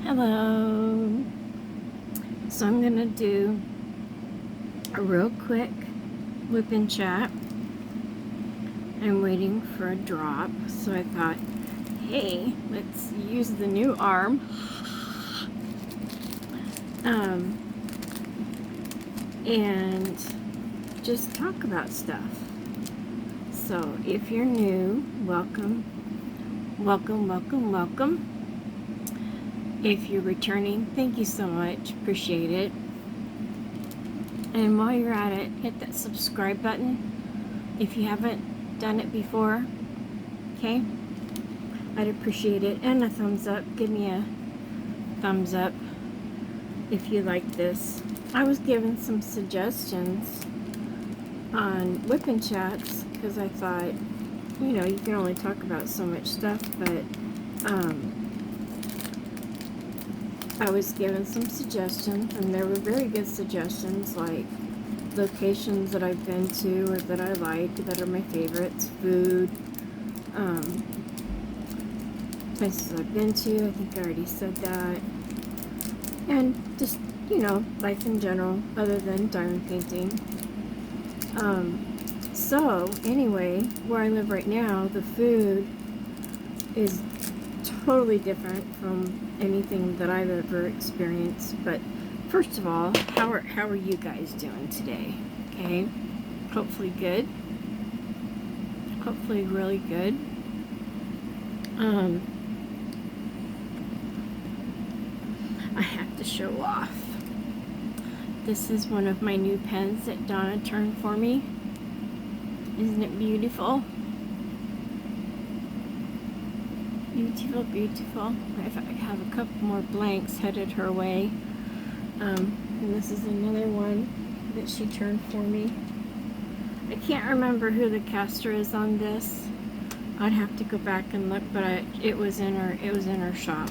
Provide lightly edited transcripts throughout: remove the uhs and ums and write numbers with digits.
Hello. So I'm gonna do a real quick whip and chat. I'm waiting for a drop, so I thought, hey, let's use the new arm. And just talk about stuff. So if you're new, welcome, welcome, welcome, welcome. If you're returning, thank you so much, appreciate it. And while you're at it, hit that subscribe button if you haven't done it before, okay? I'd appreciate it. And a thumbs up, give me a thumbs up if you like this. I was given some suggestions on whip and chats because I thought, you know, you can only talk about so much stuff, but I was given some suggestions, and there were very good suggestions, like locations that I've been to or that I like, that are my favorites, food, places I've been to. I think I already said that. And just, you know, life in general, other than diamond painting. So, anyway, where I live right now, the food is totally different from anything that I've ever experienced. But first of all, how are you guys doing today? Okay, hopefully good. Hopefully really good. I have to show off. This is one of my new pens that Donna turned for me. Isn't it beautiful? Beautiful, beautiful. I have a couple more blanks headed her way. And this is another one that she turned for me. I can't remember who the caster is on this. I'd have to go back and look, but it was in her shop.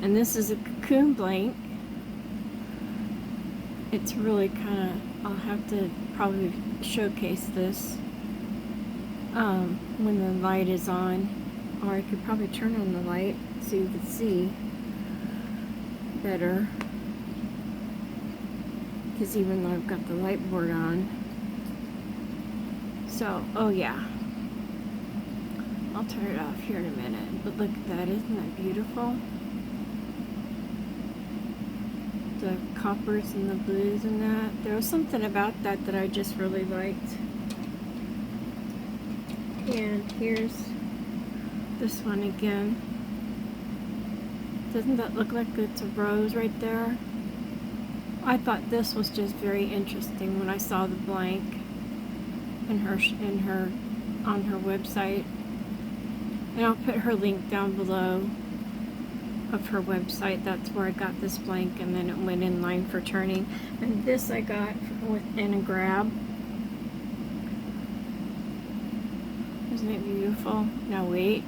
And this is a cocoon blank. It's really kind of, I'll have to probably showcase this when the light is on, or I could probably turn on the light so you can see better, because even though I've got the light board on. So, oh yeah, I'll turn it off here in a minute, but look at that, isn't that beautiful? The coppers and the blues and that. There was something about that that I just really liked. And here's this one again. Doesn't that look like it's a rose right there? I thought this was just very interesting when I saw the blank on her website. And I'll put her link down below of her website. That's where I got this blank, and then it went in line for turning. And this I got in a grab. Isn't it beautiful? Now wait.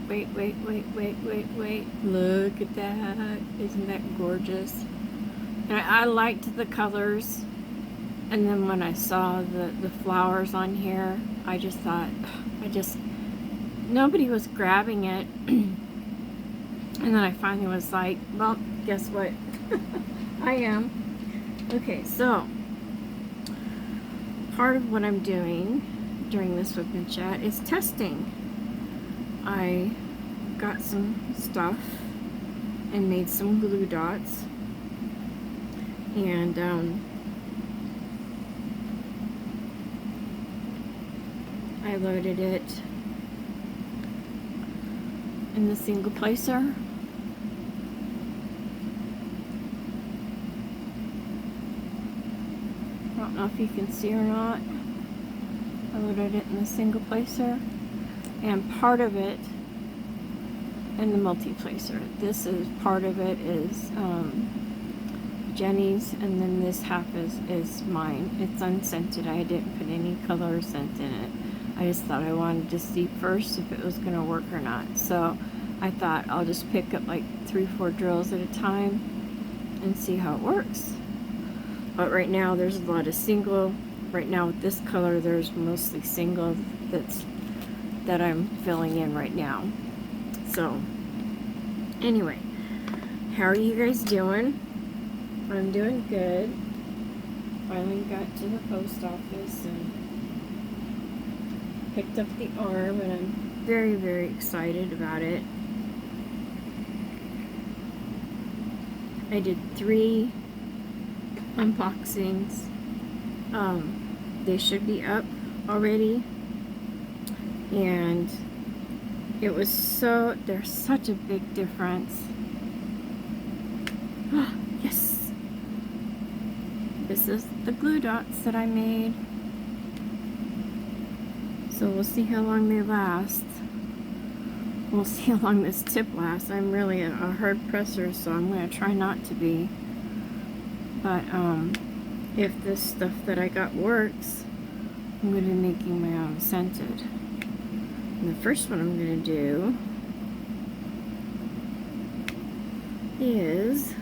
Look at that. Isn't that gorgeous? And I liked the colors. And then when I saw the flowers on here, I just thought, nobody was grabbing it. And then I finally was like, well, guess what? I am. Okay, so part of what I'm doing during this whip and chat is testing. I got some stuff and made some glue dots. And I loaded it in the single placer. I don't know if you can see or not. I loaded it in the single placer, and part of it in the multi-placer. This is part of it is Jenni's, and then this half is mine. It's unscented. I didn't put any color or scent in it. I just thought I wanted to see first if it was going to work or not. So I thought I'll just pick up like 3-4 drills at a time and see how it works. But right now there's a lot of single. Right now with this color there's mostly single that I'm filling in right now. So anyway, how are you guys doing? I'm doing good. Finally got to the post office and picked up the arm, and I'm very, very excited about it. I did 3 unboxings. They should be up already, and there's such a big difference. Yes! This is the glue dots that I made. So we'll see how long they last. We'll see how long this tip lasts. I'm really a hard presser, so I'm going to try not to be. But if this stuff that I got works, I'm going to be making my own scented. And the first one I'm going to do is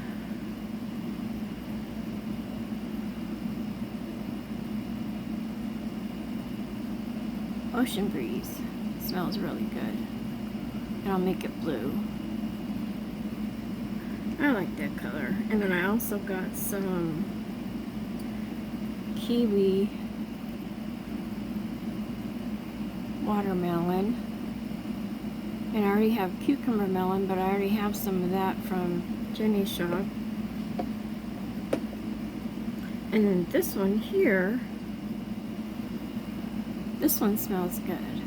Ocean Breeze. It smells really good. And I'll make it blue. I like that color. And then I also got some kiwi watermelon. And I already have cucumber melon, but I already have some of that from Jenni's shop. And then this one here, this one smells good.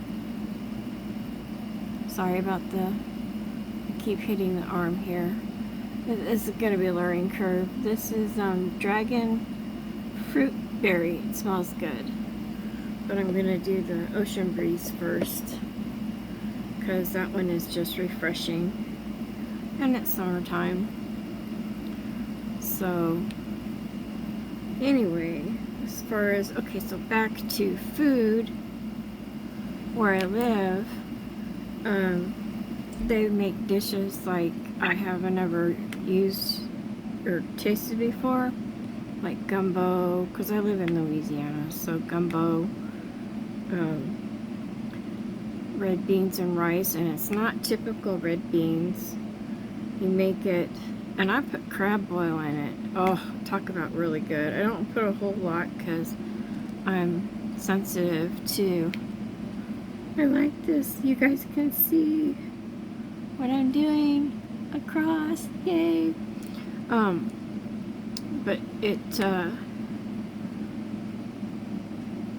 Sorry about I keep hitting the arm here. This is going to be a learning curve. This is dragon fruit berry. It smells good. But I'm going to do the Ocean Breeze first, because that one is just refreshing. And it's summertime. So, anyway, as far as, okay, so back to food, where I live, they make dishes like I haven't ever used or tasted before, like gumbo, because I live in Louisiana, so gumbo, red beans and rice, and it's not typical red beans. You make it, and I put crab boil in it. Oh, talk about really good. I don't put a whole lot because I'm sensitive to, I like this. You guys can see what I'm doing across. Yay! But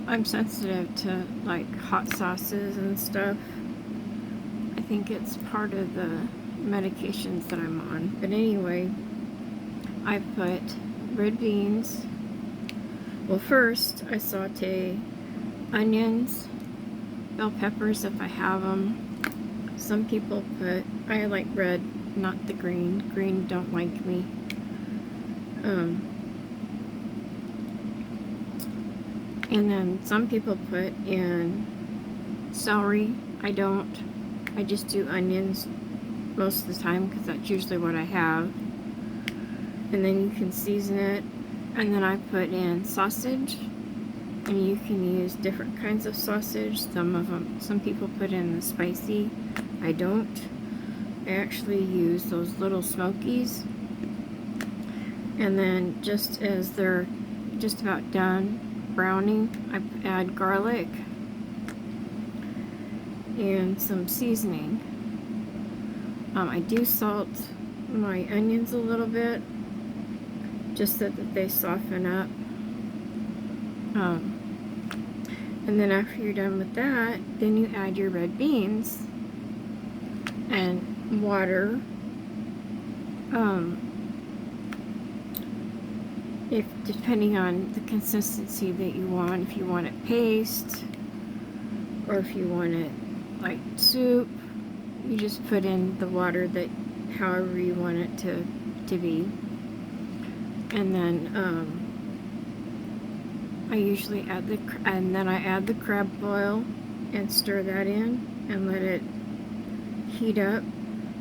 I'm sensitive to like hot sauces and stuff. I think it's part of the medications that I'm on. But anyway, I put red beans. Well, first I saute onions, bell peppers if I have them. Some people put, I like red, not the green. Green don't like me. And then some people put in celery. I don't. I just do onions most of the time because that's usually what I have. And then you can season it. And then I put in sausage. And you can use different kinds of sausage. Some people put in the spicy. I don't. I actually use those little smokies. And then just as they're just about done browning, I add garlic and some seasoning. I do salt my onions a little bit just so that they soften up. And then after you're done with that, then you add your red beans and water. If depending on the consistency that you want, if you want it paste or if you want it like soup, you just put in the water that however you want it to be. And then I usually add the crab boil and stir that in and let it heat up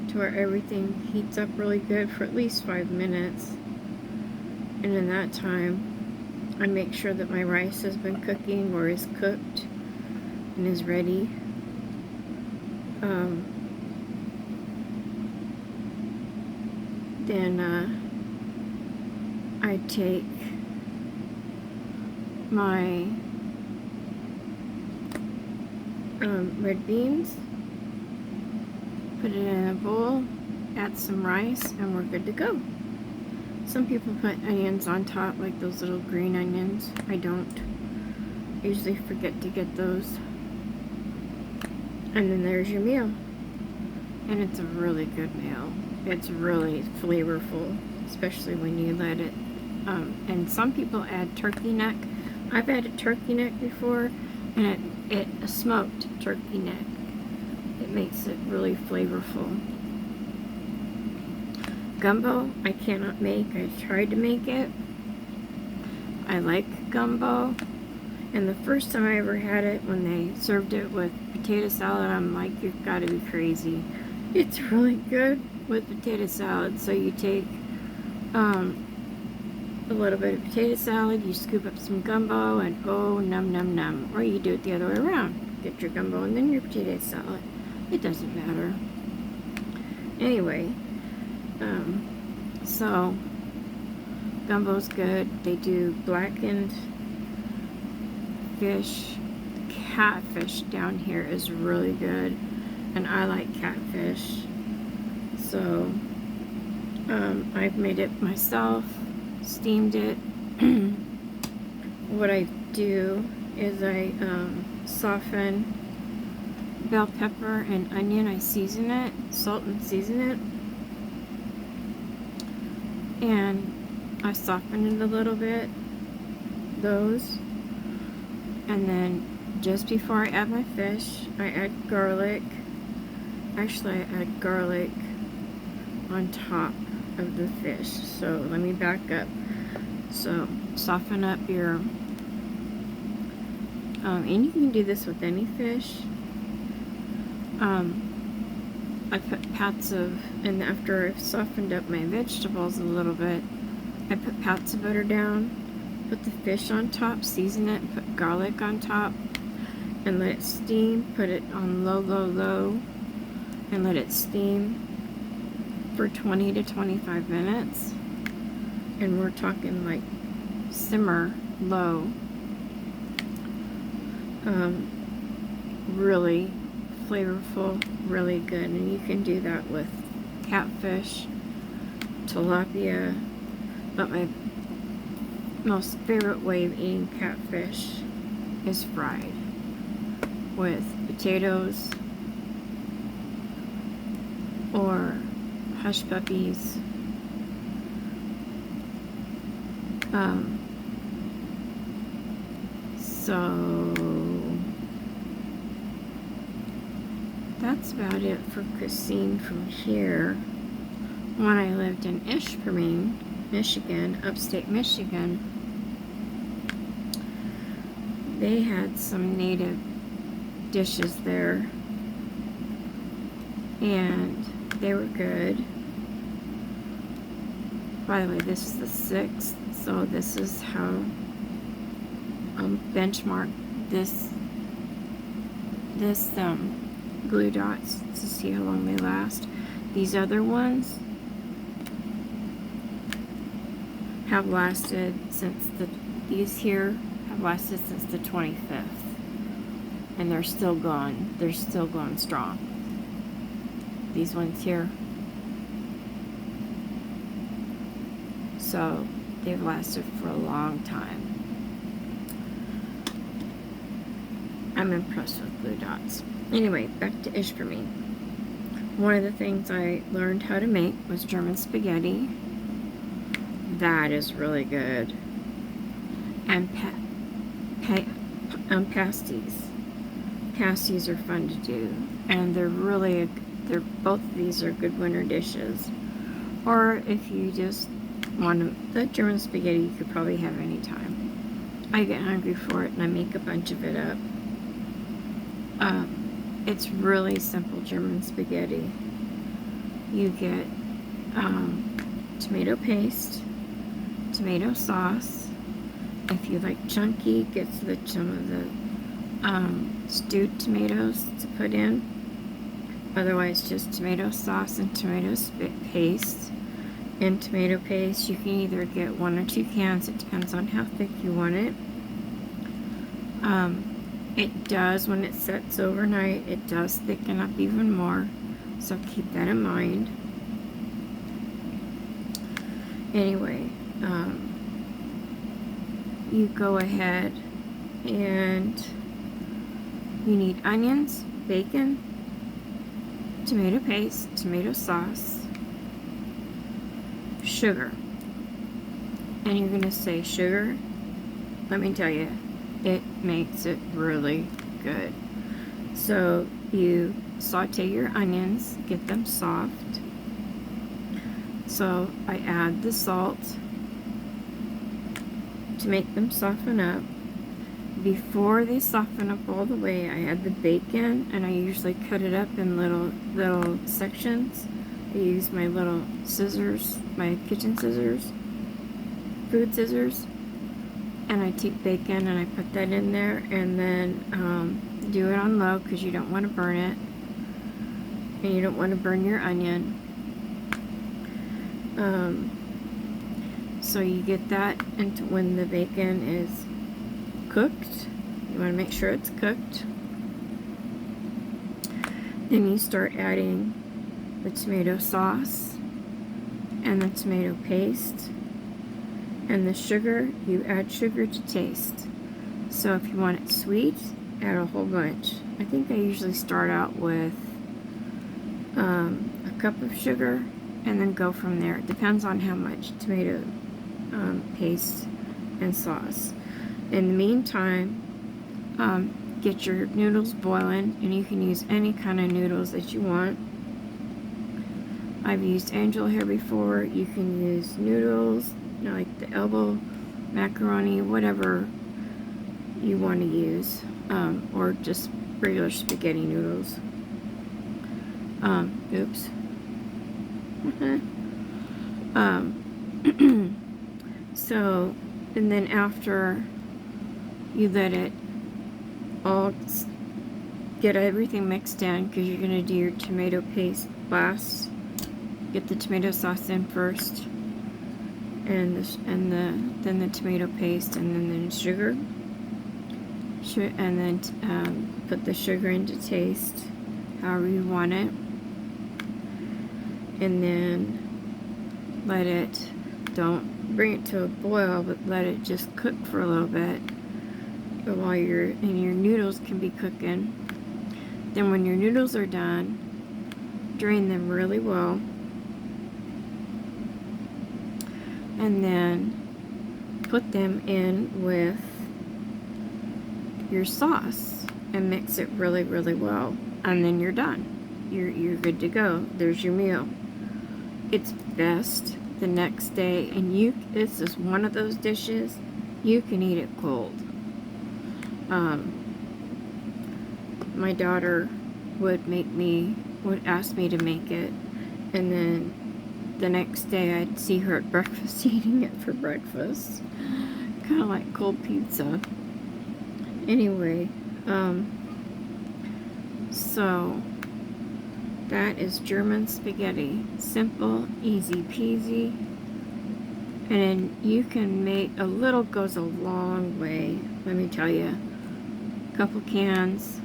to where everything heats up really good for at least 5 minutes. And in that time, I make sure that my rice has been cooking or is cooked and is ready. then I take my red beans, put it in a bowl, add some rice, and we're good to go. Some people put onions on top, like those little green onions. I don't. I usually forget to get those. And then there's your meal. And it's a really good meal. It's really flavorful, especially when you let it. And some people add turkey neck. I've added turkey neck before, and it smoked turkey neck. It makes it really flavorful. Gumbo, I cannot make. I tried to make it. I like gumbo. And the first time I ever had it, when they served it with potato salad, I'm like, you've got to be crazy. It's really good with potato salad. So you take a little bit of potato salad, you scoop up some gumbo, and oh, num num num. Or you do it the other way around. Get your gumbo and then your potato salad. It doesn't matter. Anyway, so gumbo's good. They do blackened fish. Catfish down here is really good, and I like catfish. So I've made it myself, steamed it. What I do is I soften bell pepper and onion. I season it, salt and season it, and I soften it a little bit, those, and then just before I add my fish, I add garlic. Actually, I add garlic on top of the fish. So let me back up. So soften up your, and you can do this with any fish. I put pats of, and after I've softened up my vegetables a little bit, I put pats of butter down, put the fish on top, season it, and put garlic on top, and let it steam. Put it on low, low, low, and let it steam for 20 to 25 minutes. And we're talking like simmer low. Really flavorful, really good. And you can do that with catfish, tilapia, but my most favorite way of eating catfish is fried with potatoes or hush puppies. So that's about it for cuisine from here. When I lived in Ishpeming, Michigan, upstate Michigan, they had some native dishes there, and they were good. By the way, this is the 6th, so this is how I'll benchmark this glue dots to see how long they last. These other ones have lasted since these here have lasted since the 25th, and they're still going. They're still going strong. These ones here. So they've lasted for a long time. I'm impressed with glue dots. Anyway, back to Ishpeming. One of the things I learned how to make was German spaghetti. That is really good. And pasties. Pasties are fun to do, and both of these are good winter dishes. Or if you just want the German spaghetti, you could probably have any time. I get hungry for it and I make a bunch of it up. It's really simple German spaghetti. You get tomato paste, tomato sauce. If you like chunky, get some of the stewed tomatoes to put in. Otherwise, just tomato sauce and tomato paste. in tomato paste. You can either get 1 or 2 cans. It depends on how thick you want it. It does, when it sets overnight, it does thicken up even more. So keep that in mind. Anyway, you go ahead and you need onions, bacon, tomato paste, tomato sauce, sugar. And you're going to say sugar. Let me tell you, it makes it really good. So you saute your onions, get them soft. So I add the salt to make them soften up. Before they soften up all the way, I add the bacon, and I usually cut it up in little sections. I use my little scissors, my kitchen scissors, food scissors, and I take bacon and I put that in there, and then do it on low because you don't want to burn it, and you don't want to burn your onion. So you get that into when the bacon is cooked. You want to make sure it's cooked. Then you start adding the tomato sauce and the tomato paste and the sugar. You add sugar to taste. So if you want it sweet, add a whole bunch. I think I usually start out with a cup of sugar and then go from there. It depends on how much tomato paste and sauce. In the meantime, get your noodles boiling, and you can use any kind of noodles that you want. I've used angel hair before. You can use noodles, you know, like the elbow macaroni, whatever you want to use, or just regular spaghetti noodles. Oops. So, and then after you let it all get everything mixed in, because you're going to do your tomato paste last. Get the tomato sauce in first, and then the tomato paste, and then the sugar, and then put the sugar into taste, however you want it, and then let it, don't bring it to a boil, but let it just cook for a little bit while your noodles can be cooking. Then when your noodles are done, drain them really well, and then put them in with your sauce and mix it really, really well, and then you're done. You're good to go. There's your meal. It's best the next day, and this is one of those dishes you can eat it cold. My daughter would ask me to make it, and then the next day I'd see her at breakfast eating it for breakfast. Kind of like cold pizza. Anyway, so that is German spaghetti. Simple, easy peasy. And you can make, a little goes a long way, let me tell you. A couple cans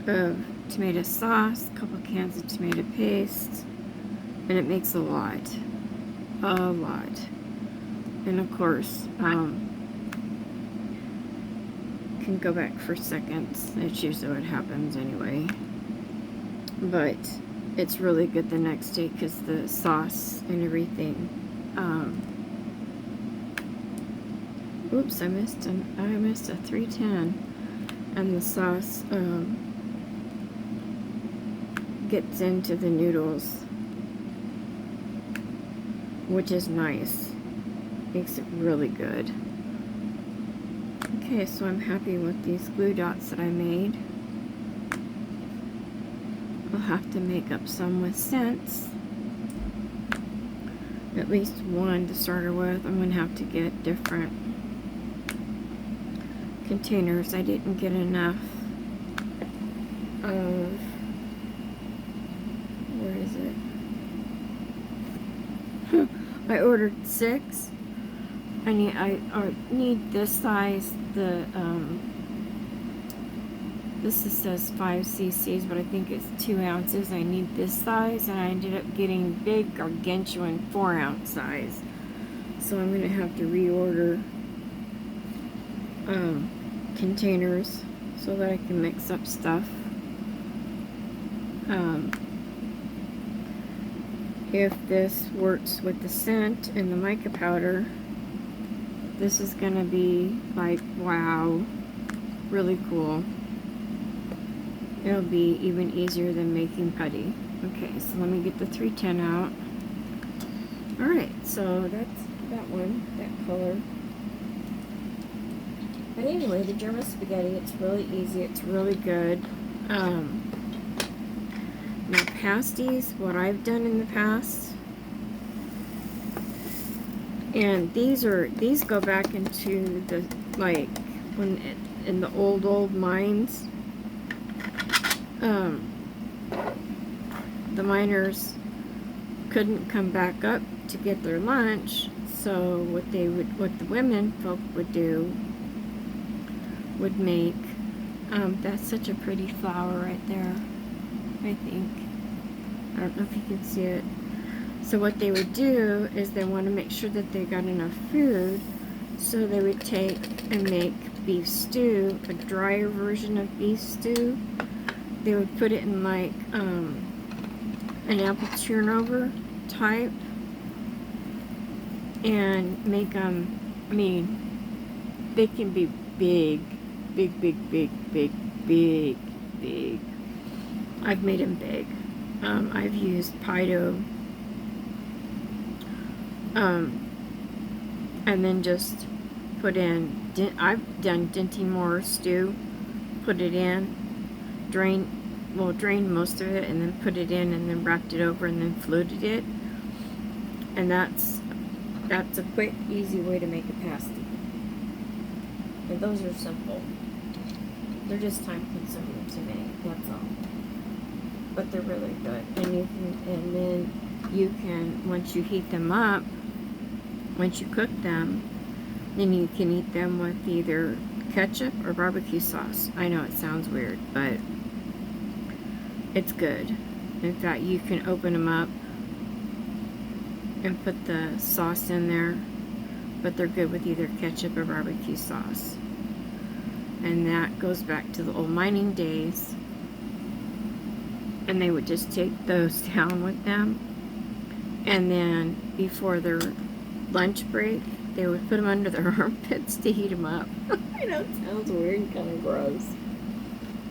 of tomato sauce, a couple cans of tomato paste, and it makes a lot. And of course, can go back for seconds. That's usually what happens anyway. But it's really good the next day because the sauce and everything. Oops, I missed a 310, and the sauce gets into the noodles, which is nice. Makes it really good. Okay, so I'm happy with these glue dots that I made. I'll have to make up some with scents. At least one to start her with. I'm going to have to get different containers. I didn't get enough of, where is it? I ordered 6. I need this size. This says 5 cc's, but I think it's 2 ounces. I need this size, and I ended up getting big gargantuan 4-ounce size. So I'm gonna have to reorder containers so that I can mix up stuff. If this works with the scent and the mica powder, this is gonna be like, wow, really cool. It'll be even easier than making putty. Okay, so let me get the 310 out. Alright, so that's that one, that color. But anyway, the German spaghetti, it's really easy, it's really good. Now pasties, what I've done in the past, and these go back into the, like, when in the old mines. The miners couldn't come back up to get their lunch, so what the women folk would do would make, that's such a pretty flower right there, I think. I don't know if you can see it. So what they would do is they want to make sure that they got enough food, so they would take and make beef stew, a drier version of beef stew. They would put it in like an apple turnover type and make them, I mean, they can be big. I've made them big. I've used pie dough, and then just put in, I've done Dinty Moore stew, put it in, drained most of it, and then put it in, and then wrapped it over, and then fluted it. And that's a quick, easy way to make a pasty. And those are simple. They're just time consuming to make, that's all. But they're really good. And then you can, once you heat them up, once you cook them, then you can eat them with either ketchup or barbecue sauce. I know it sounds weird, but it's good. In fact, you can open them up and put the sauce in there, but they're good with either ketchup or barbecue sauce. And that goes back to the old mining days, and they would just take those down with them, and then before their lunch break, they would put them under their armpits to heat them up. I know it sounds weird and kind of gross,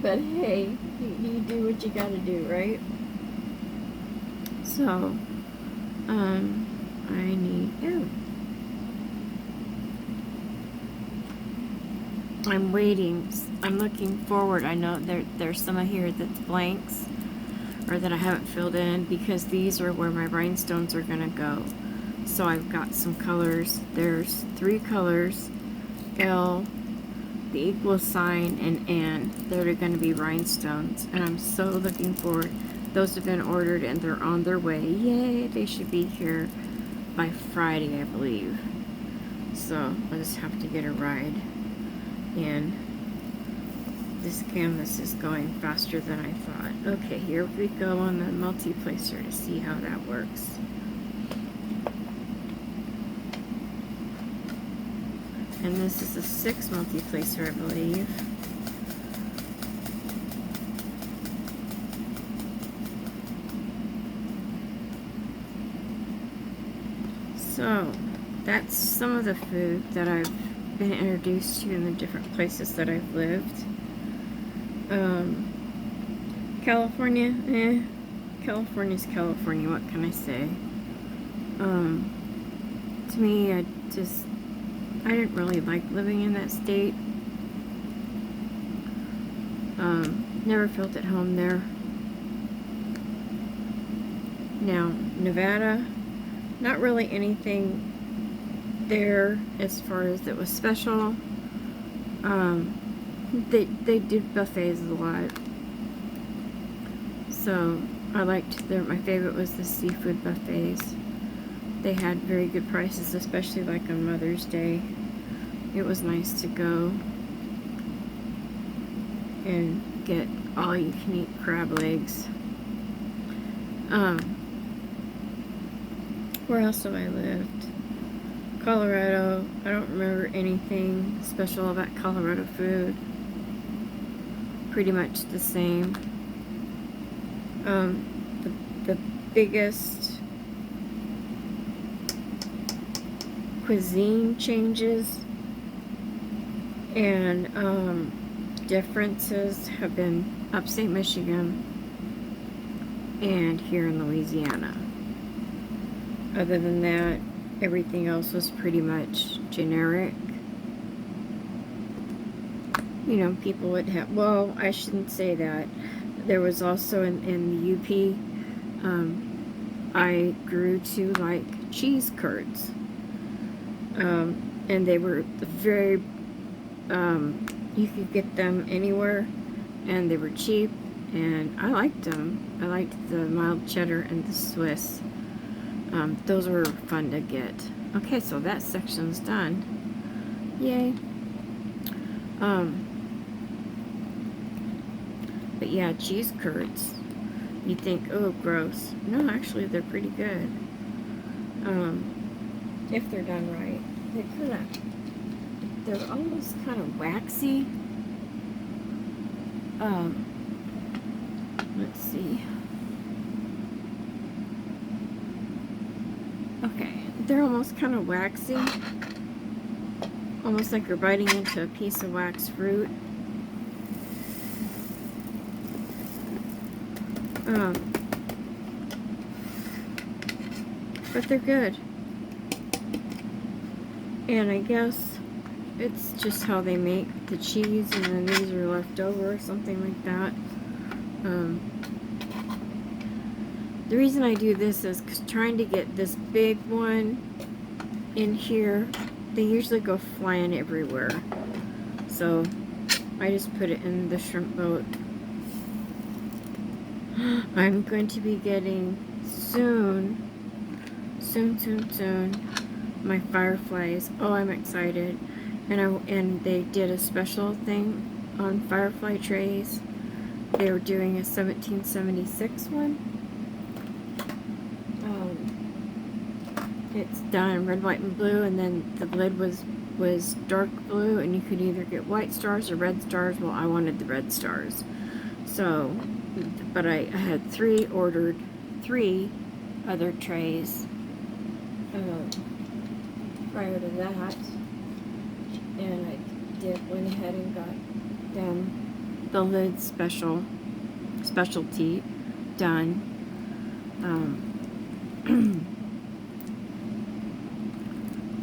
but hey, you do what you gotta do, right? So, I need, I'm waiting, I'm looking forward. I know there's some here that's blanks, or that I haven't filled in, because these are where my rhinestones are gonna go. So I've got some colors. There's 3 colors, L, the equal sign, and N. They're going to be rhinestones, and I'm so looking forward. Those have been ordered, and they're on their way. Yay! They should be here by Friday, I believe. So I'll just have to get a ride. And this canvas is going faster than I thought. Okay, here we go on the multi-placer to see how that works. And this is a 6 multi-placer, I believe. So, that's some of the food that I've been introduced to in the different places that I've lived. California, California's California, what can I say? To me, I didn't really like living in that state. Never felt at home there. Now, Nevada, not really anything there as far as that was special. They did buffets a lot. So I liked my favorite was the seafood buffets. they had very good prices, especially like on Mother's Day. It was nice to go and get all you can eat crab legs. Where else have I lived? Colorado. I don't remember anything special about Colorado food. Pretty much the same. The biggest cuisine changes and differences have been upstate Michigan and here in Louisiana. Other than that, everything else was pretty much generic. You know, people would have, well, I shouldn't say that. There was also in the UP, I grew to like cheese curds. And they were very, you could get them anywhere, and they were cheap, and I liked them. I liked the mild cheddar and the Swiss. Those were fun to get. Okay, so that section's done. Yay. But yeah, cheese curds. You think, oh, gross. No, actually, they're pretty good. If they're done right. They're almost kind of waxy. Let's see. Okay, they're almost kind of waxy. Almost like you're biting into a piece of wax fruit. But they're good. And I guess it's just how they make the cheese, and then these are left over or something like that. The reason I do this is 'cause trying to get this big one in here, they usually go flying everywhere. So I just put it in the shrimp boat. I'm going to be getting soon, my fireflies. Oh, I'm excited. And they did a special thing on firefly trays. They were doing a 1776 one. It's done red, white, and blue, and then the lid was dark blue, and you could either get white stars or red stars. Well, I wanted the red stars. So, but I had ordered three other trays prior to that, and I went ahead and got them the lid specialty done.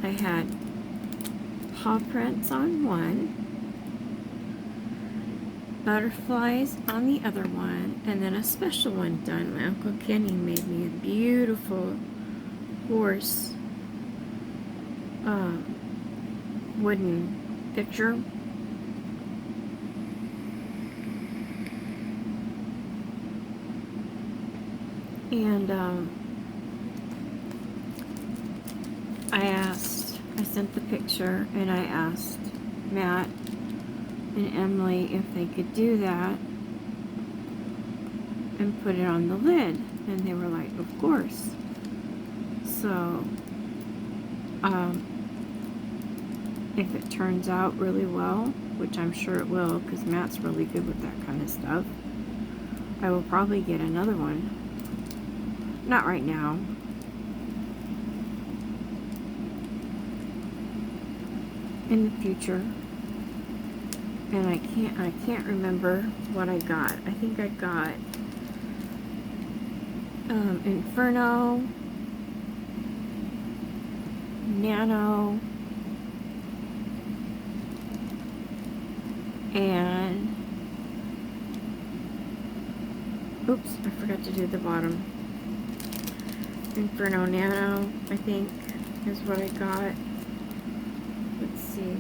I had paw prints on one, butterflies on the other one, and then a special one done. My Uncle Kenny made me a beautiful horse wooden picture. And I sent the picture, and I asked Matt and Emily if they could do that and put it on the lid, and they were like, of course. So if it turns out really well, which I'm sure it will, because Matt's really good with that kind of stuff, I will probably get another one. Not right now. In the future. And I can't remember what I got. I think I got Inferno, Nano, and oops, I forgot to do the bottom. Inferno Nano, I think, is what I got. Let's see.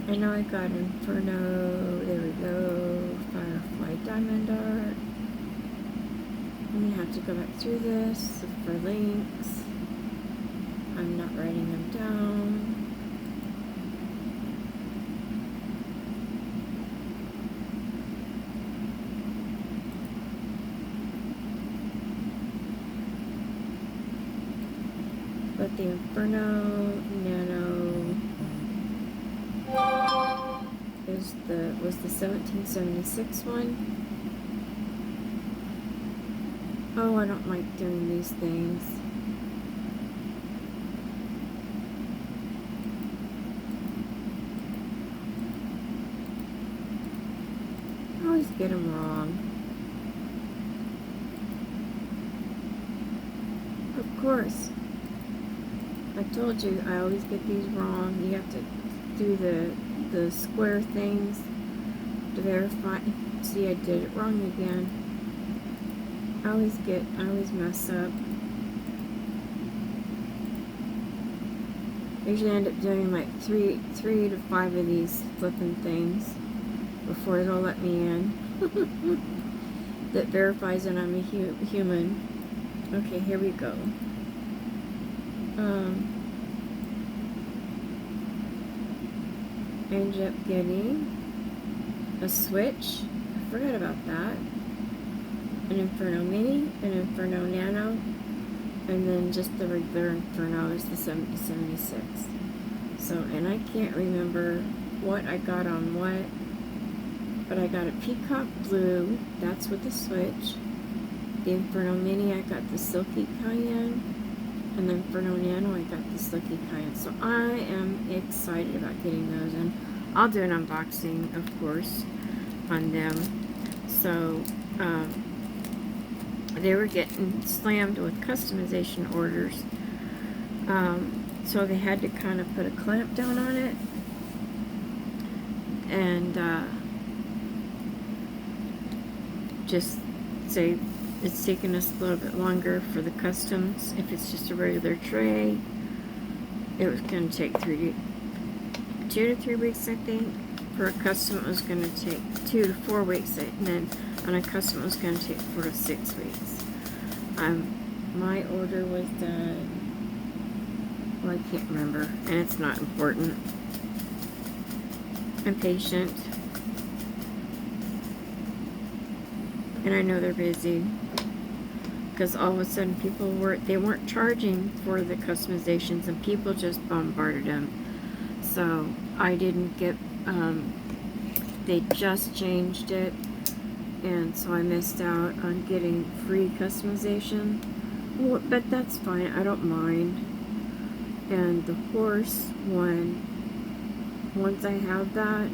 I know I got Inferno. There we go. Firefly Diamond Art. I'm gonna have to go back through this for links. I'm not writing them down. But the Inferno Nano was the 1776 one. Oh, I don't like doing these things. I always get them wrong. Of course. I told you I always get these wrong. You have to do the square things to verify. See, I did it wrong again. I always mess up. I usually end up doing like three to five of these flipping things before it'll let me in. That verifies that I'm a human. Okay, here we go. I ended up getting a switch. I forgot about that. An Inferno Mini, an Inferno Nano, and then just the regular Inferno is the 7076. So, and I can't remember what I got on what, but I got a Peacock Blue, that's with the switch. The Inferno Mini, I got the Silky Cayenne, and the Inferno Nano, I got the Silky Cayenne. So I am excited about getting those, and I'll do an unboxing, of course, on them. So, they were getting slammed with customization orders, so they had to kind of put a clamp down on it, and just say it's taking us a little bit longer for the customs. If it's just a regular tray, it was going to take 2 to 3 weeks, I think. For a custom, it was going to take 2 to 4 weeks, and then on a custom, it was going to take 4 to 6 weeks. My order was done, well, I can't remember, and it's not important. I'm patient, and I know they're busy, because all of a sudden they weren't charging for the customizations, and people just bombarded them. So I didn't get, they just changed it, and so I missed out on getting free customization. Well, but that's fine, I don't mind. And the horse one, once I have that,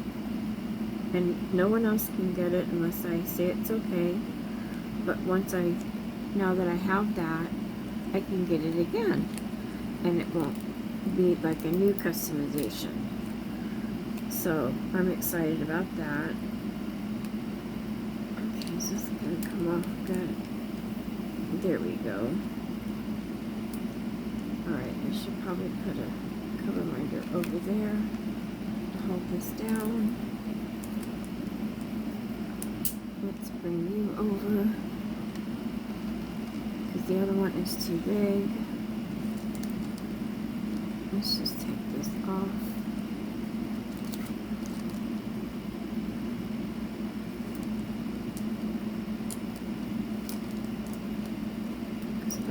and no one else can get it unless I say it's okay, but now that I have that, I can get it again, and it won't be like a new customization. So I'm excited about that. Okay, so it's gonna come off good. There we go. Alright, I should probably put a cover minder over there to hold this down. Let's bring you over, because the other one is too big. Let's just take this off.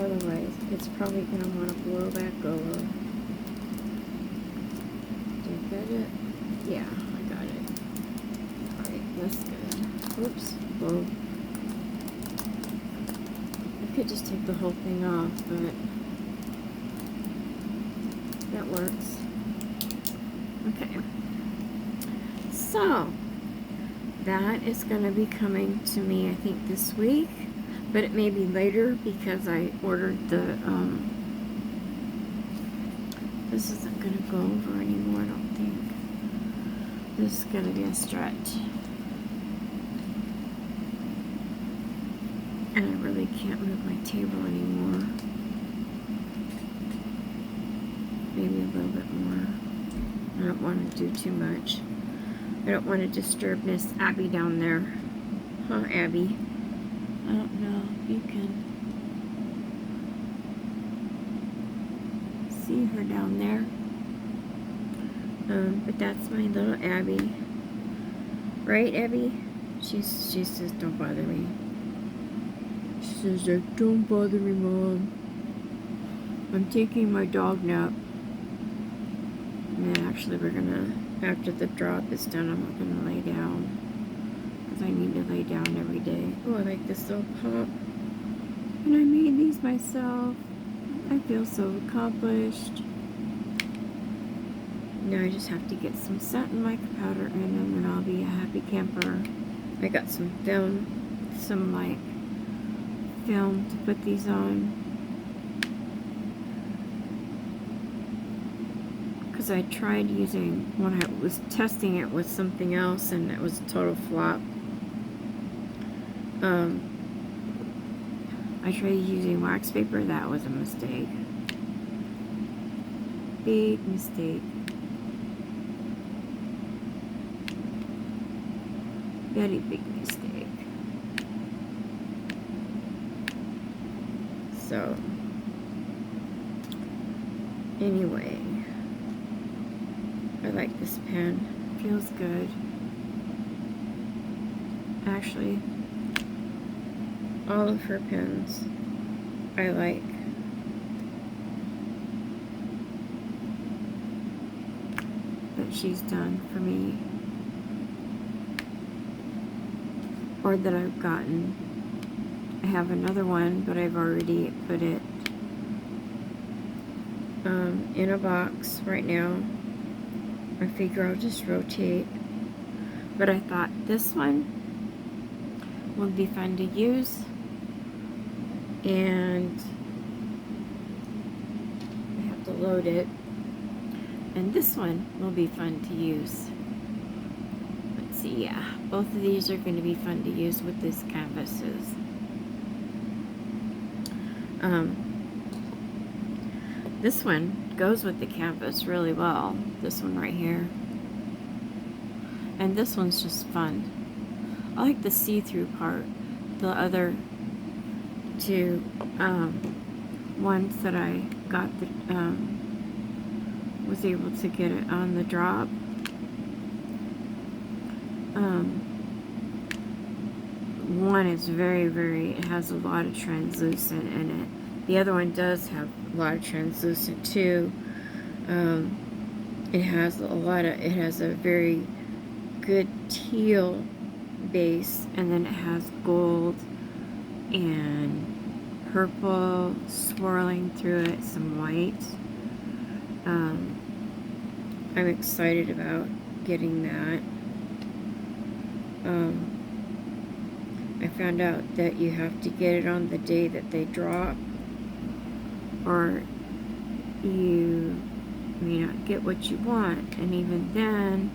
Otherwise, it's probably going to want to blow back over. Did I get it? Yeah, I got it. Alright, that's good. Oops. Whoa. I could just take the whole thing off, but that works. Okay. So, that is going to be coming to me, I think, this week. But it may be later because I ordered the, this isn't going to go over anymore, I don't think. This is going to be a stretch. And I really can't move my table anymore. Maybe a little bit more. I don't want to do too much. I don't want to disturb Miss Abby down there. Huh, Abby? I don't know if you can see her down there. But that's my little Abby. Right, Abby? She says, don't bother me. She says, don't bother me, Mom. I'm taking my dog nap. And then actually we're gonna, after the drop is done, I'm gonna lay down. Because I need to lay down every day. Oh, I like this little pop. And I made these myself. I feel so accomplished. Now I just have to get some satin mica powder in, and then I'll be a happy camper. I got some film, film to put these on. Because I tried using, when I was testing it with something else, and it was a total flop. I tried using wax paper. That was a mistake. Big mistake. Very big mistake. So, anyway, I like this pen. Feels good. Actually, all of her pens I like. That she's done for me. Or that I've gotten. I have another one, but I've already put it in a box right now. I figure I'll just rotate. But I thought this one would be fun to use. And I have to load it. And this one will be fun to use. Let's see, yeah. Both of these are going to be fun to use with these canvases. This one goes with the canvas really well. This one right here. And this one's just fun. I like the see-through part. The other two ones that I got, was able to get it on the drop. One is it has a lot of translucent in it. The other one does have a lot of translucent too. It has a very good teal base, and then it has gold and purple swirling through it, some white. I'm excited about getting that. I found out that you have to get it on the day that they drop, or you may not get what you want. And even then,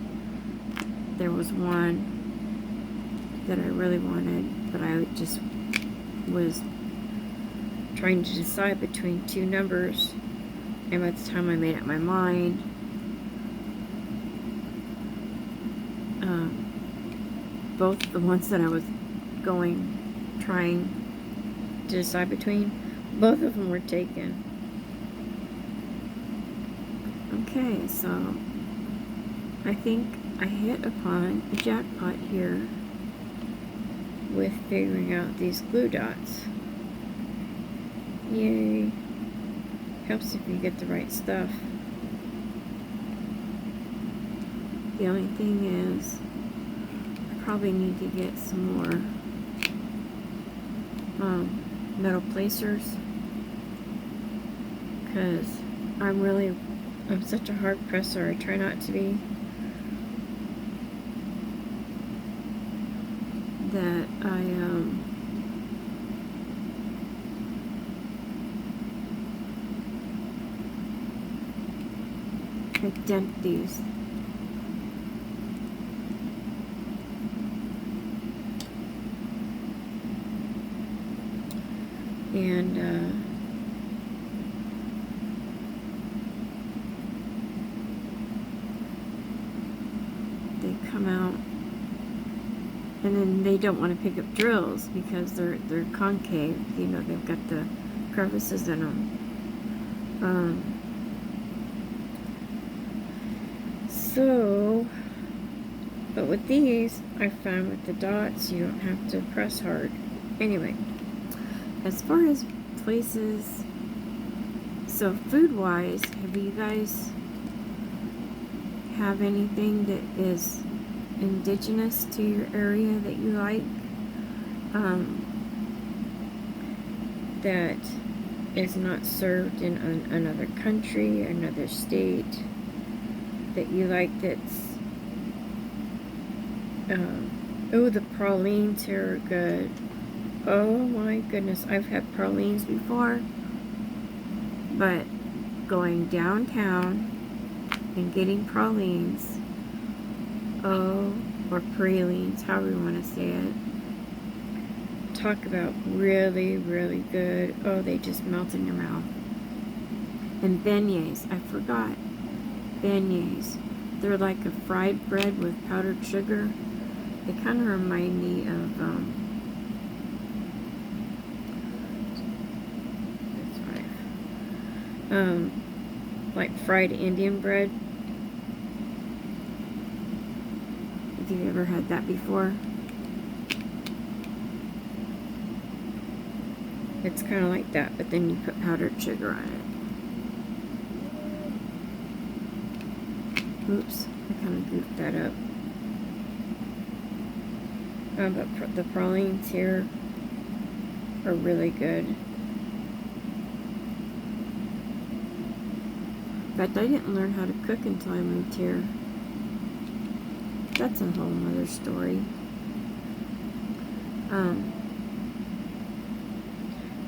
there was one that I really wanted, but I just was trying to decide between two numbers, and by the time I made up my mind, both the ones that I was trying to decide between, both of them were taken. Okay, so I think I hit upon a jackpot here with figuring out these glue dots. Yay. Helps if you get the right stuff. The only thing is, I probably need to get some more metal placers, because I'm such a hard presser. I try not to be. That I dent these. And they come out, and then they don't want to pick up drills because they're concave. You know, they've got the crevices in them. But with these, I found with the dots, you don't have to press hard. Anyway, as far as places, so food-wise, have you guys have anything that is indigenous to your area that you like? That is not served in another country, another state, that you like that's oh, the pralines here are good. Oh my goodness, I've had pralines before, but going downtown and getting pralines, oh, or pralines, however you want to say it, talk about really, really good. Oh, they just melt in your mouth. And beignets, I forgot. Beignets. They're like a fried bread with powdered sugar. They kind of remind me of, like fried Indian bread. Have you ever had that before? It's kind of like that, but then you put powdered sugar on it. Oops, I kind of goofed that up. But the pralines here are really good. In fact, I didn't learn how to cook until I moved here. That's a whole other story.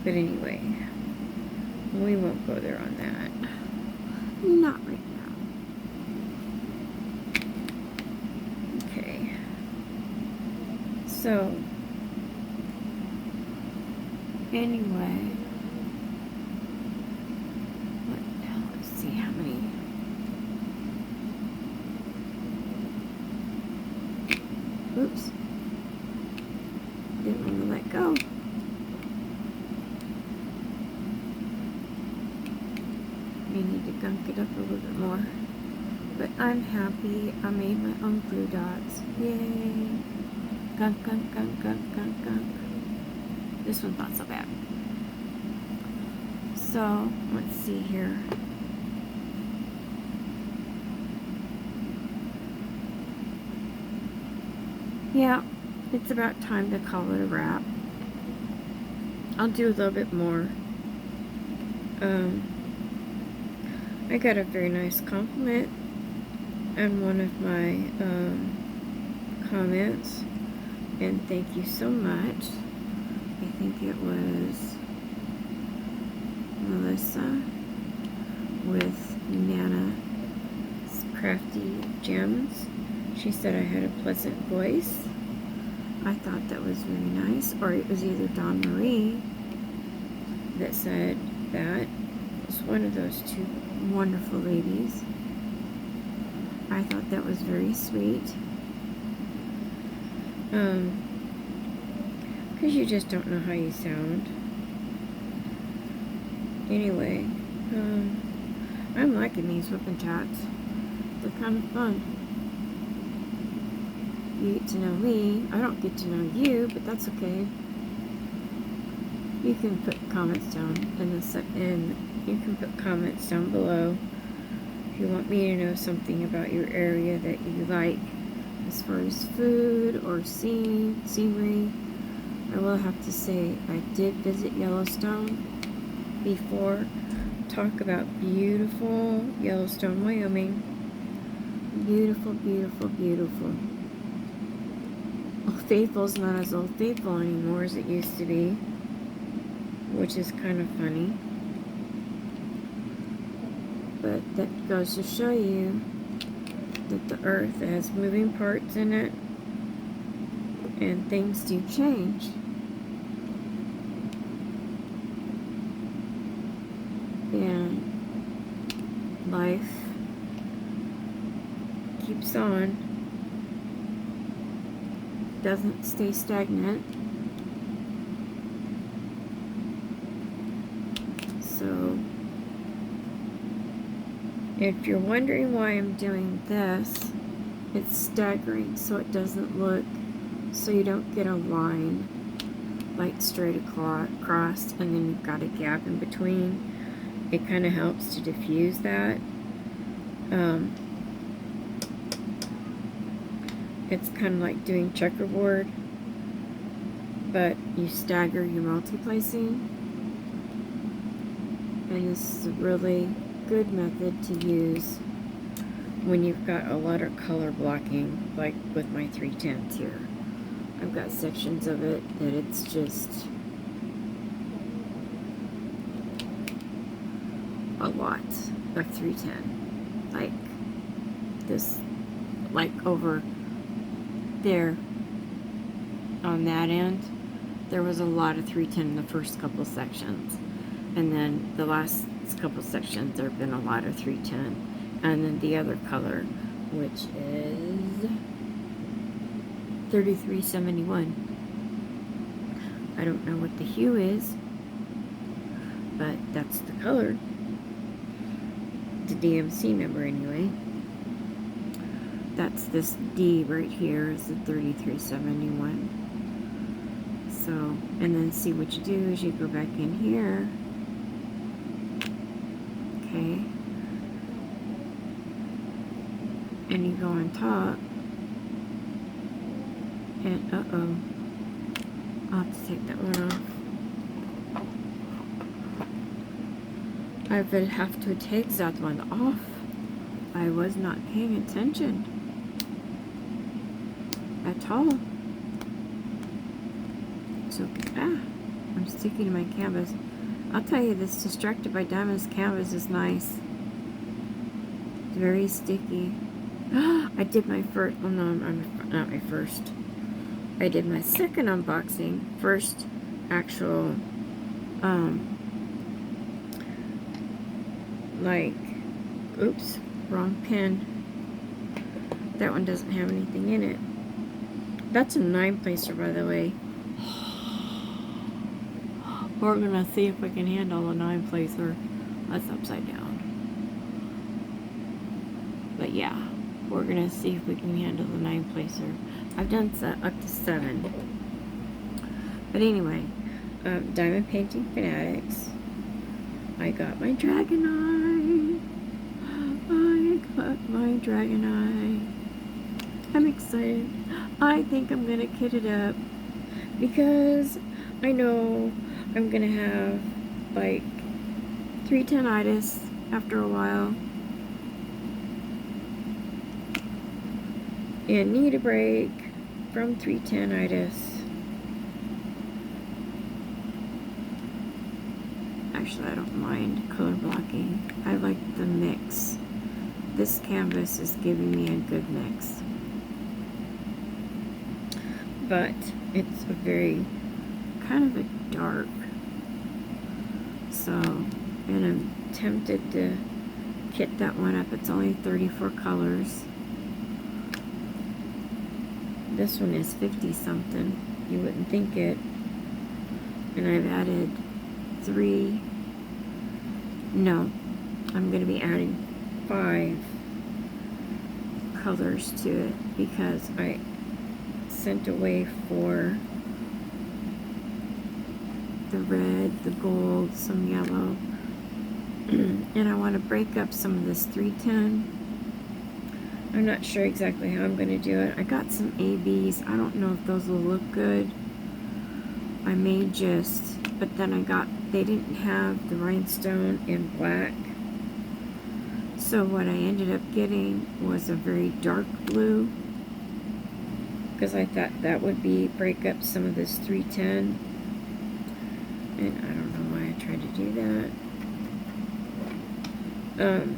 But anyway, we won't go there on that. Not right now. Okay. So, anyway, let's see how many. Oops. Didn't want to let go. We need to gunk it up a little bit more. But I'm happy I made my own glue dots. Yay! Gunk, gunk, gunk, gunk, gunk, gunk. This one's not so bad. So, let's see here. Yeah, it's about time to call it a wrap. I'll do a little bit more. I got a very nice compliment on one of my comments, and thank you so much. I think it was Melissa with Nana's Crafty Gems. She said I had a pleasant voice. I thought that was very nice. Or it was either Dawn Marie that said that. It was one of those two wonderful ladies. I thought that was very sweet. Because you just don't know how you sound. Anyway, I'm liking these whipping chats. They're kind of fun. You get to know me. I don't get to know you, but that's okay. You can put comments down and you can put comments down below if you want me to know something about your area that you like, as far as food or scenery. I will have to say I did visit Yellowstone before. Talk about beautiful Yellowstone, Wyoming. Beautiful, beautiful, beautiful. Old Faithful's not as Old Faithful anymore as it used to be, which is kind of funny. But that goes to show you that the earth has moving parts in it, and things do change. And life keeps on. doesn't stay stagnant. So if you're wondering why I'm doing this, it's staggering so it doesn't look, so you don't get a line like straight across and then you've got a gap in between. It kind of helps to diffuse that. It's kind of like doing checkerboard, but you stagger your multi-placing. And this is a really good method to use when you've got a lot of color blocking, like with my 310s here. I've got sections of it that it's just a lot, like 310. Like this, like over there on that end, there was a lot of 310 in the first couple sections. And then the last couple sections, there have been a lot of 310. And then the other color, which is 3371. I don't know what the hue is, but that's the color. The DMC number anyway. That's this D right here is the 3371. So, and then see what you do is you go back in here. Okay. And you go on top. And I'll have to take that one off. I would have to take that one off. I was not paying attention at all. So, I'm sticking to my canvas. I'll tell you, this Distracted by Diamonds canvas is nice. It's very sticky. I did my first, well no, not my first. I did my second unboxing. First actual, like, oops, wrong pen. That one doesn't have anything in it. That's a 9-placer, by the way. We're gonna see if we can handle a 9-placer. That's upside down. But yeah, we're gonna see if we can handle the 9-placer. I've done up to 7. But anyway, Diamond Painting Fanatics. I got my dragon eye. I got my dragon eye. I'm excited. I think I'm gonna kit it up because I know I'm gonna have like 310-itis after a while and need a break from 310-itis. Actually, I don't mind color blocking. I like the mix. This canvas is giving me a good mix. But it's a very kind of a dark. So, and I'm tempted to kit that one up. It's only 34 colors. This one is 50 something. You wouldn't think it. And I've added 3. No, I'm going to be adding 5 colors to it because I sent away for the red, the gold, some yellow. And I want to break up some of this 310. I'm not sure exactly how I'm going to do it. I got some ABs. I don't know if those will look good. I may just, but then they didn't have the rhinestone in black. So what I ended up getting was a very dark blue, because I thought that would break up some of this 310. And I don't know why I tried to do that.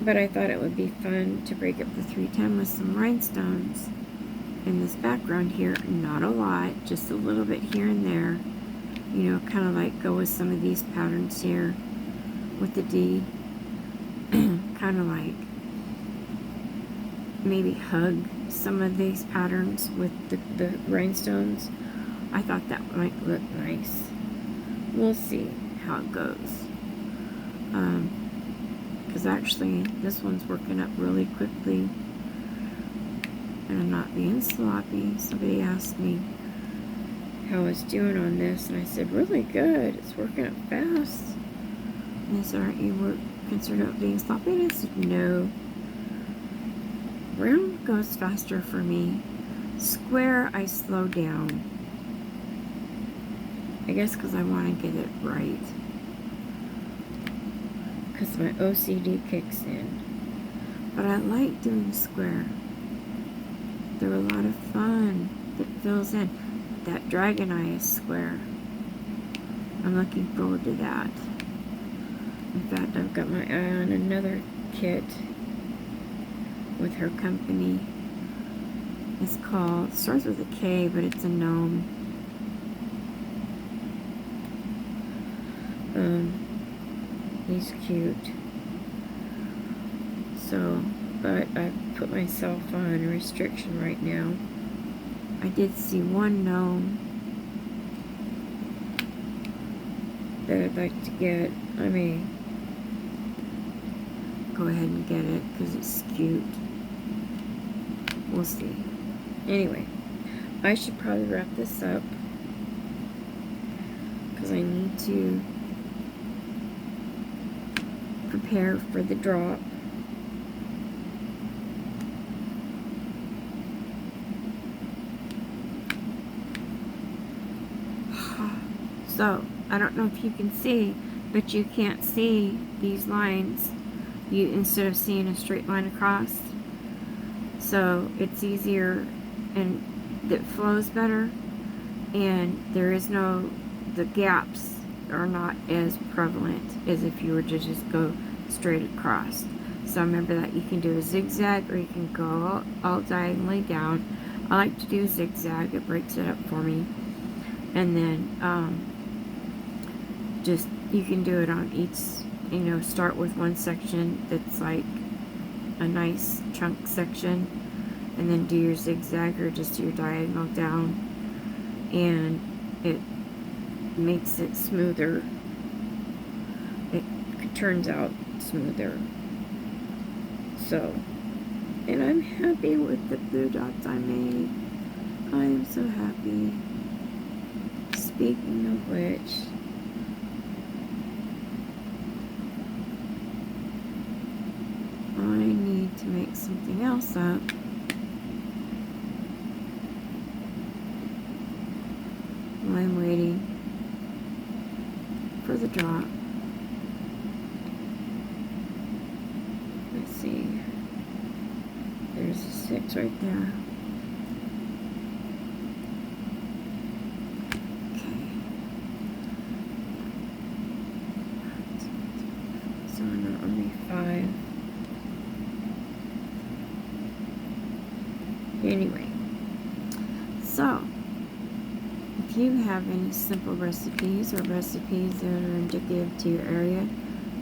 But I thought it would be fun to break up the 310 with some rhinestones in this background here. Not a lot, just a little bit here and there. You know, kind of like go with some of these patterns here with the D. Kind of like maybe hug some of these patterns with the rhinestones. I thought that might look nice. We'll see how it goes. Because actually, this one's working up really quickly. And I'm not being sloppy. Somebody asked me how I was doing on this, and I said, really good. It's working up fast. And they said, aren't you concerned about being sloppy? And I said, no. Round goes faster for me. Square, I slow down. I guess because I want to get it right. Because my OCD kicks in. But I like doing square. They're a lot of fun. It fills in. That dragon eye is square. I'm looking forward to that. In fact, I've got my eye on another kit with her company. It's called, starts with a K, but it's a gnome. He's cute. So, but I put myself on a restriction right now. I did see one gnome that I'd like to get. I may go ahead and get it because it's cute. We'll see. Anyway, I should probably wrap this up because I need to prepare for the drop. So, I don't know if you can see, but you can't see these lines. You, instead of seeing a straight line across. So, it's easier and it flows better. And there is no, the gaps are not as prevalent as if you were to just go straight across. So remember that you can do a zigzag or you can go all diagonally down. I like to do a zigzag, it breaks it up for me. And then just, you can do it on each, you know, start with one section that's like a nice chunk section, and then do your zigzag or just do your diagonal down, and it makes it smoother. It turns out smoother. So, and I'm happy with the blue dots I made. I am so happy. Speaking of which, I need to make something else up. While I'm waiting for the drop. Let's see. There's a 6 right there. Okay. So not only 5. Anyway, so if you have any simple recipes or recipes that are indicative to your area,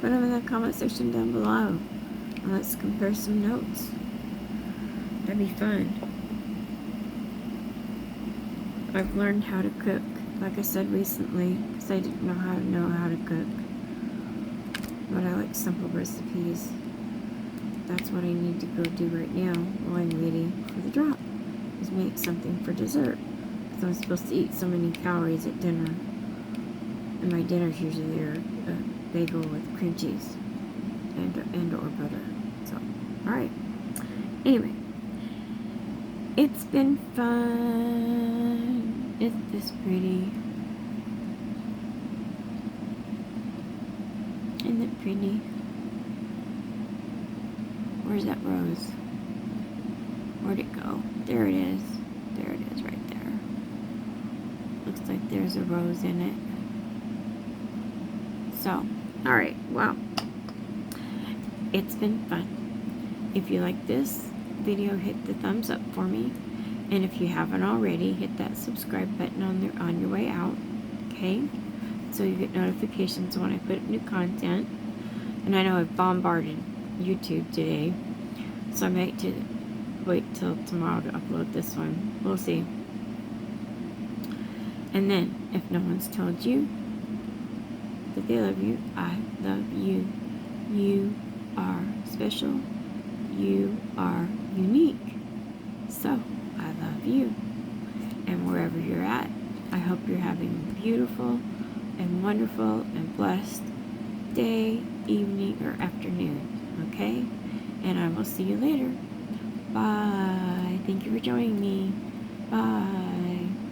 put them in the comment section down below and let's compare some notes. That'd be fun. I've learned how to cook, like I said recently, because I didn't know how to cook. But I like simple recipes. That's what I need to go do right now while I'm waiting for the drop, is make something for dessert. Because I'm supposed to eat so many calories at dinner. And my dinners usually are a bagel with cream cheese and or butter. So, alright. Anyway. It's been fun. Isn't this pretty? Isn't it pretty? Where's that rose? Where'd it go? There it is. There it is right there. Looks like there's a rose in it. So, alright, well, it's been fun. If you like this video, hit the thumbs up for me. And if you haven't already, hit that subscribe button on your way out. Okay? So you get notifications when I put up new content. And I know I've bombarded YouTube today, so I might wait till tomorrow to upload this one. We'll see. And then, if no one's told you that they love you, I love you. You are special. You are unique. So, I love you. And wherever you're at, I hope you're having a beautiful and wonderful and blessed day, evening, or afternoon. Okay? And I will see you later. Bye. Thank you for joining me. Bye.